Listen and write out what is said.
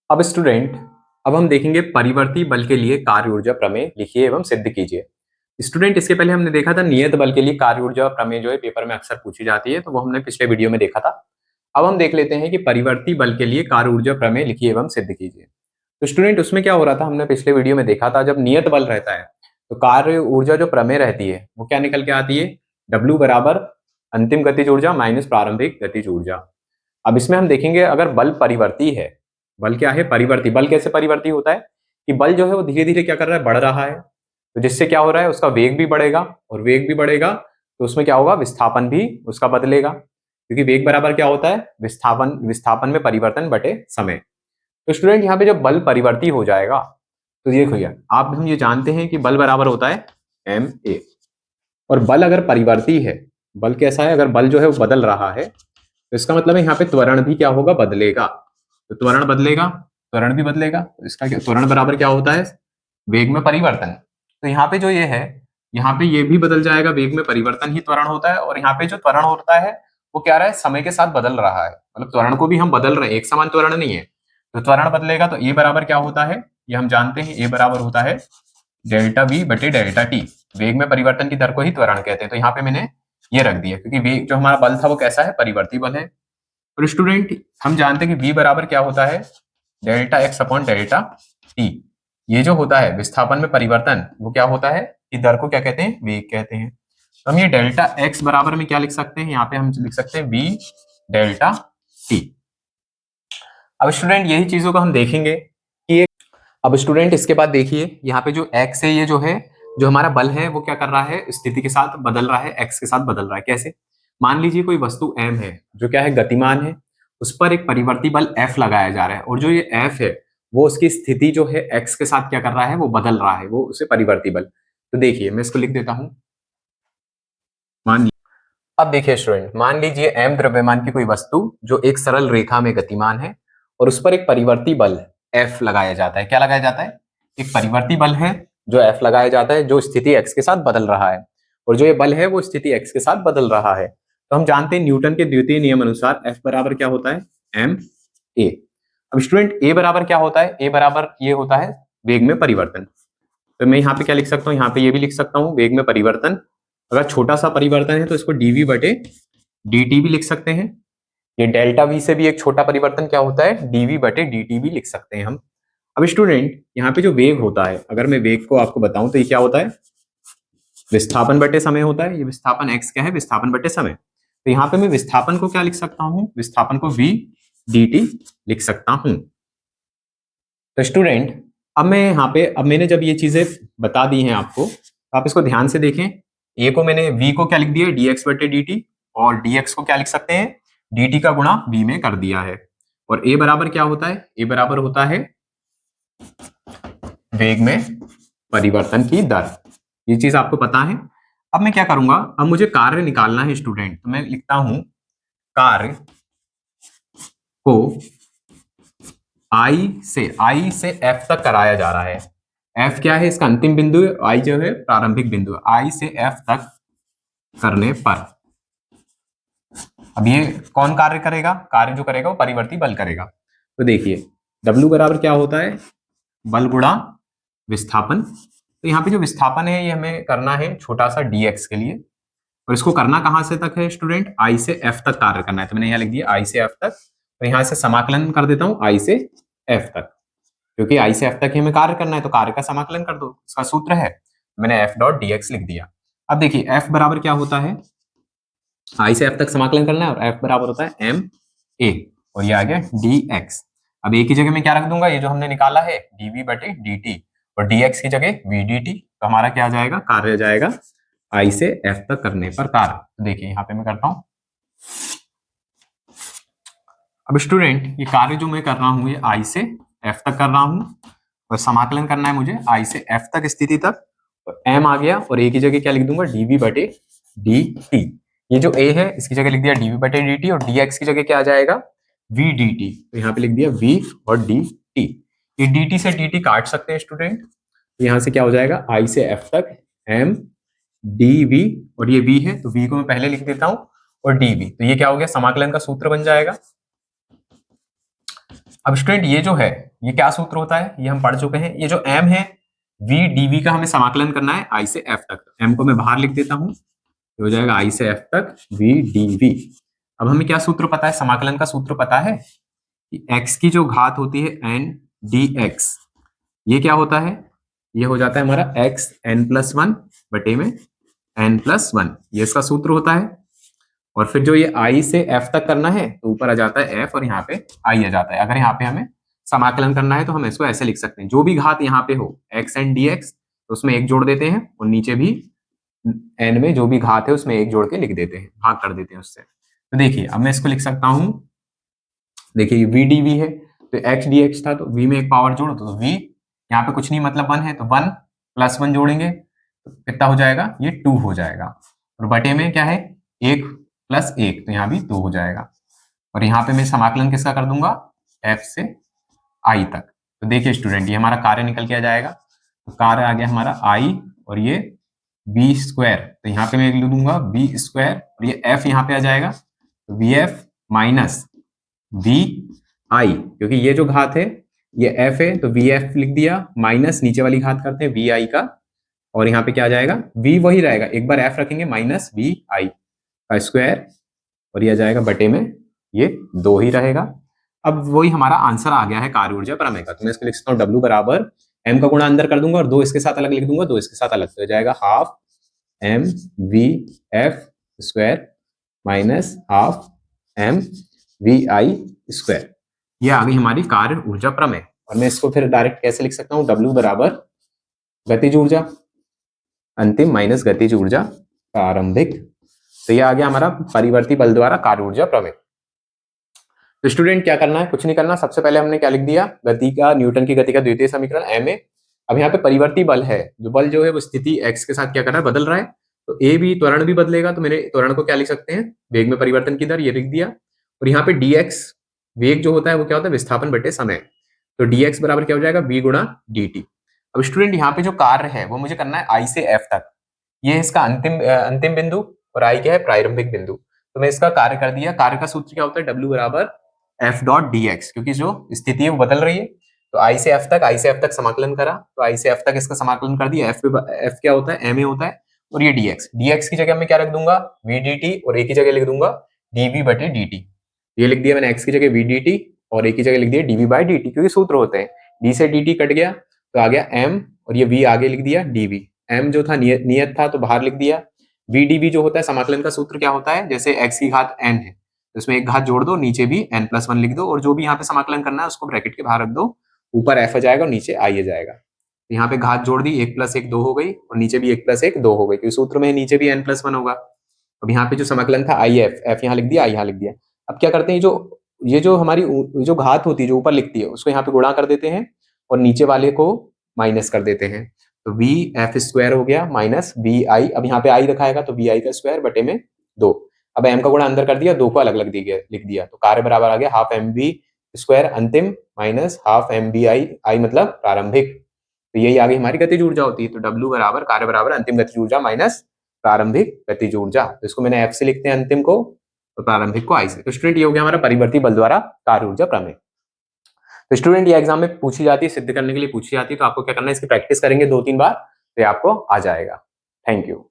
अब स्टूडेंट, अब हम देखेंगे परिवर्ती बल के लिए कार्य ऊर्जा प्रमेय लिखिए एवं सिद्ध कीजिए। स्टूडेंट, इसके पहले हमने देखा था नियत बल के लिए कार्य ऊर्जा प्रमेय जो है पेपर में अक्सर पूछी जाती है, तो वो हमने पिछले वीडियो में देखा था। अब हम देख लेते हैं कि परिवर्ती बल के लिए कार्य ऊर्जा प्रमेय लिखिए एवं सिद्ध कीजिए। तो स्टूडेंट, उसमें क्या हो रहा था, हमने पिछले वीडियो में देखा था जब नियत बल रहता है तो कार्य ऊर्जा जो प्रमेय रहती है वो क्या निकल के आती है, W बराबर अंतिम गतिज ऊर्जा माइनस प्रारंभिक गतिज ऊर्जा। अब इसमें हम देखेंगे अगर बल परिवर्ती है, बल क्या है, परिवर्ती। बल कैसे परिवर्ती होता है कि बल जो है वो धीरे धीरे क्या कर रहा है, बढ़ रहा है, तो जिससे क्या हो रहा है, उसका वेग भी बढ़ेगा, और वेग भी बढ़ेगा तो उसमें क्या होगा, विस्थापन भी उसका बदलेगा, क्योंकि वेग बराबर क्या होता है, विस्थापन, विस्थापन में परिवर्तन बटे समय। तो स्टूडेंट, यहाँ पे जब बल परिवर्ती हो जाएगा तो देखो यार, आप हम ये जानते हैं कि बल बराबर होता है ma, और बल अगर परिवर्ती है, बल कैसा है, अगर बल जो है वो बदल रहा है तो इसका मतलब है यहाँ पे त्वरण भी क्या होगा, बदलेगा। तो त्वरण बदलेगा, त्वरण भी बदलेगा, तो इसका क्या, त्वरण बराबर क्या होता है, वेग में परिवर्तन। तो यहाँ पे जो ये है, यहाँ पे ये भी बदल जाएगा, वेग में परिवर्तन ही त्वरण होता है, और यहाँ पे जो त्वरण होता है वो क्या रहा है, समय के साथ बदल रहा है, मतलब त्वरण को भी हम बदल रहे हैं, एक समान त्वरण नहीं है। तो त्वरण बदलेगा तो ए बराबर क्या होता है, ये हम जानते हैं, ए बराबर होता है डेल्टा वी बटे डेल्टा टी। वेग में परिवर्तन की दर को ही त्वरण कहते हैं। तो यहाँ पे मैंने ये रख दिया, क्योंकि वेग जो हमारा बल था वो कैसा है, परिवर्ती बल है। और स्टूडेंट, हम जानते हैं कि v बराबर क्या होता है, delta x upon delta T. ये जो होता है विस्थापन में परिवर्तन, वो क्या होता है, कि दर को क्या कहते हैं, वेग कहते हैं। तो हम ये डेल्टा एक्स बराबर में क्या लिख सकते हैं, यहाँ पे हम लिख सकते हैं v डेल्टा टी। अब स्टूडेंट, यही चीजों को हम देखेंगे कि अब स्टूडेंट इसके बाद देखिए, यहाँ पे जो x है, ये जो है, जो हमारा बल है वो क्या कर रहा है, स्थिति के साथ बदल रहा है, x के साथ बदल रहा है। कैसे, मान लीजिए कोई वस्तु m है जो क्या है, गतिमान है, उस पर एक परिवर्ती बल F लगाया जा रहा है, और जो ये F है वो उसकी स्थिति जो है x के साथ क्या कर रहा है, वो बदल रहा है, वो उसे परिवर्ती बल। तो देखिए मैं इसको लिख देता हूं। अब देखिए स्टूडेंट, मान लीजिए m द्रव्यमान की कोई वस्तु जो एक सरल रेखा में गतिमान है, और उस पर एक परिवर्ती बल F लगाया जाता है। क्या लगाया जाता है, एक परिवर्ती बल है जो F लगाया जाता है, जो स्थिति x के साथ बदल रहा है, और जो ये बल है वो स्थिति x के साथ बदल रहा है। तो हम जानते हैं न्यूटन के द्वितीय नियम अनुसार F बराबर क्या होता है, ma। अब स्टूडेंट, a बराबर क्या होता है, a बराबर ये होता है वेग में परिवर्तन। तो मैं यहाँ पे क्या लिख सकता हूँ, यहाँ पे ये भी लिख सकता हूँ, वेग में परिवर्तन। अगर छोटा सा परिवर्तन है तो इसको dv बटे dt भी लिख सकते हैं। ये डेल्टा v से भी एक छोटा परिवर्तन क्या होता है, dv बटे dt भी लिख सकते हैं हम। अब स्टूडेंट, यहाँ पे जो वेग होता है, अगर मैं वेग को आपको बताऊं तो ये क्या होता है, विस्थापन बटे समय होता है। ये विस्थापन x क्या है, विस्थापन बटे समय। तो यहाँ पे मैं विस्थापन को क्या लिख सकता हूँ, विस्थापन को v dt लिख सकता हूँ। तो स्टूडेंट, अब मैं यहाँ पे, अब मैंने जब ये चीजें बता दी हैं आपको, तो आप इसको ध्यान से देखें। a को मैंने v को क्या लिख दिया, dx बटे dt, और dx को क्या लिख सकते हैं, dt का गुणा v में कर दिया है। और a बराबर क्या होता है, a बराबर होता है वेग में परिवर्तन की दर। ये चीज आपको पता है। अब मैं क्या करूंगा, अब मुझे कार्य निकालना है स्टूडेंट, तो मैं लिखता हूं कार्य को I से F तक कराया जा रहा है। F क्या है, इसका अंतिम बिंदु है, I जो है प्रारंभिक बिंदु है। I से F तक करने पर अब ये कौन कार्य करेगा, कार्य जो करेगा वो परिवर्ती बल करेगा। तो देखिए W बराबर क्या होता है, बल गुणा विस्थापन। तो यहाँ पे जो विस्थापन है ये हमें करना है छोटा सा dx के लिए, और इसको करना कहां से तक है स्टूडेंट, I से F तक कार्य करना है। तो मैंने यहाँ लिख दिया I से F तक, तो यहाँ से समाकलन कर देता हूँ I से F तक, क्योंकि I से F तक ही हमें कार्य करना है, तो कार्य का समाकलन कर दो, इसका सूत्र है, मैंने F डॉट dx लिख दिया। अब देखिए F बराबर क्या होता है, I से F तक समाकलन करना है, और F बराबर होता है ma, और ये आ गया dx। अब एक ही जगह में क्या रख दूंगा, ये जो हमने निकाला है dv बटे dt, और dx की जगह vdt, तो हमारा क्या आ जाएगा, कार्य आ जाएगा I से F तक करने पर कार्य। तो देखिए यहाँ पे मैं करता हूं। अब स्टूडेंट, ये कार्य जो मैं कर रहा हूँ ये I से F तक कर रहा हूँ, और समाकलन करना है मुझे I से F तक स्थिति तक, और m आ गया, और एक ही जगह क्या लिख दूंगा, dv बटे dt। ये जो a है इसकी जगह लिख दिया dv बटे dt, और dx की जगह क्या आ जाएगा, v dt। तो यहाँ पे लिख दिया v और dt। ये dt से dt काट सकते हैं स्टूडेंट, तो यहाँ से क्या हो जाएगा, I से F तक m dv, और ये v है तो v को मैं पहले लिख देता हूँ, और dv। तो ये क्या हो गया, समाकलन का सूत्र बन जाएगा। अब स्टूडेंट ये जो है ये क्या सूत्र होता है, ये हम पढ़ चुके हैं। ये जो m है v dv का हमें समाकलन करना है i से f तक। m को मैं बाहर लिख देता हूं, तो हो जाएगा i से f तक v dv। अब हमें क्या सूत्र पता है, समाकलन का सूत्र पता है कि x की जो घात होती है n dx, ये क्या होता है, ये हो जाता है हमारा x n+1 बटे में n+1, ये इसका सूत्र होता है। और फिर जो ये i से f तक करना है तो ऊपर आ जाता है f और यहाँ पे i आ जाता है। अगर यहाँ पे हमें समाकलन करना है तो हम इसको ऐसे लिख सकते हैं, जो भी घात यहाँ पे हो x n dx, तो उसमें एक जोड़ देते हैं और नीचे भी n में जो भी घात है उसमें एक जोड़ के लिख देते हैं, भाग कर देते हैं उससे। तो देखिए अब मैं इसको लिख सकता हूं, देखिए v dv है तो x dx था, तो v में एक पावर जोड़ो तो v, यहाँ पे कुछ नहीं मतलब 1 है तो 1 + 1 जोड़ेंगे तो कितना हो जाएगा, ये 2 हो जाएगा। और बटे में क्या है 1 + 1, तो यहाँ भी 2 हो जाएगा। और यहाँ पे मैं समाकलन किसका कर दूंगा, f से i तक। तो देखिए स्टूडेंट ये हमारा कार्य निकल के आ जाएगा, तो कार्य आ गया हमारा i और ये b², तो यहाँ पे मैं लिख दूंगा b² और ये f यहाँ पे आ जाएगा तो vf माइनस vi, क्योंकि ये जो घात है ये f है तो vf लिख दिया, माइनस नीचे वाली घात करते हैं vi का, और यहाँ पे क्या आ जाएगा v वही रहेगा, एक बार f रखेंगे माइनस vi का स्क्वायर, और ये आ जाएगा बटे में ये 2 ही रहेगा। अब वही हमारा आंसर आ गया है कार्य ऊर्जा प्रमेय का। तो मैं इसको लिख सकता हूँ W बराबर m का गुणा अंदर कर दूंगा और 2 इसके साथ अलग लिख दूंगा, 2 इसके साथ अलग, तो हो जाएगा half m v f square minus half m v i square. ये आ गई हमारी कार्य ऊर्जा प्रमेय। और मैं इसको फिर डायरेक्ट कैसे लिख सकता हूँ, W बराबर गतिज ऊर्जा अंतिम माइनस गतिज ऊर्जा प्रारंभिक। तो ये आ गया हमारा परिवर्ती बल द्वारा कार्य ऊर्जा प्रमेय। तो स्टूडेंट क्या करना है, कुछ नहीं करना, सबसे पहले हमने क्या लिख दिया, गति का, न्यूटन की गति का द्वितीय समीकरण ma। अब यहाँ पे परिवर्ती बल है, जो बल जो है वो स्थिति x के साथ क्या कर रहा है, बदल रहा है, तो a भी त्वरण भी बदलेगा, तो मैंने त्वरण को क्या लिख सकते हैं, वेग में परिवर्तन की दर, ये लिख दिया। और यहाँ पे dx वेग जो होता है वो क्या होता है, विस्थापन बटे समय, तो dx बराबर क्या हो जाएगा v गुणा dt। अब स्टूडेंट यहाँ पे जो कार्य है वो मुझे करना है i से f तक, ये है इसका अंतिम बिंदु और i क्या है, प्रारंभिक बिंदु। तो मैं इसका कार्य कर दिया, कार्य का सूत्र क्या होता है, w बराबर f डॉट dx, क्योंकि जो स्थिति है वो बदल रही है, तो i से f तक समाकलन करा, तो i से f तक इसका समाकलन कर दिया, f क्या होता है, ma होता है, और ये dx की जगह मैं क्या रख दूंगा, v dt, और a की जगह लिख दूंगा dv बटे dt। ये लिख दिया मैंने, x की जगह v dt और a की जगह लिख दिया dv बाई dt, क्योंकि सूत्र होते हैं, d से dt कट गया तो आ गया m, और ये v आगे लिख दिया dv, m जो था नियत था तो बाहर लिख दिया, v dv जो होता है समाकलन का सूत्र क्या होता है, जैसे x की घात n है तो इसमें एक घात जोड़ दो, नीचे भी n+1 लिख दो, और जो भी यहाँ पे समाकलन करना है उसको ब्रैकेट के बाहर रख दो, ऊपर f आ जाएगा और नीचे i आ जाएगा। तो यहाँ पे घात जोड़ दी, 1 + 1 2 हो गई, और नीचे भी 1 + 1 2 हो गई, क्योंकि सूत्र में नीचे भी n+1 होगा। अब यहाँ पे जो समाकलन था i f यहाँ लिख दिया, i यहाँ लिख दिया। अब क्या करते हैं, ये जो हमारी जो घात होती है जो ऊपर लिखती है उसको यहाँ पे गुणा कर देते हैं और नीचे वाले को माइनस कर देते हैं, तो vf² हो गया माइनस vi, अब यहाँ पे i रखाएगा तो vi का स्क्वायर बटे में 2। अब m का गुणा अंदर कर दिया, 2 को अलग अलग लिख दिया, तो कार्य बराबर आ गया हाफ mv² अंतिम माइनस हाफ mvi, i मतलब प्रारंभिक। तो यही आगे हमारी गतिज ऊर्जा होती है, तो W बराबर कार्य बराबर अंतिम गतिज ऊर्जा माइनस प्रारंभिक गतिज ऊर्जा। तो इसको मैंने f से लिखते हैं अंतिम को, तो प्रारंभिक को i से। तो स्टूडेंट ये हो गया हमारा परिवर्ती बल द्वारा कार्य ऊर्जा प्रमेय। तो स्टूडेंट ये एग्जाम में पूछी जाती है, सिद्ध करने के लिए पूछी जाती है, तो आपको क्या करना है, इसकी प्रैक्टिस करेंगे 2-3 बार, तो आपको आ जाएगा। Thank you.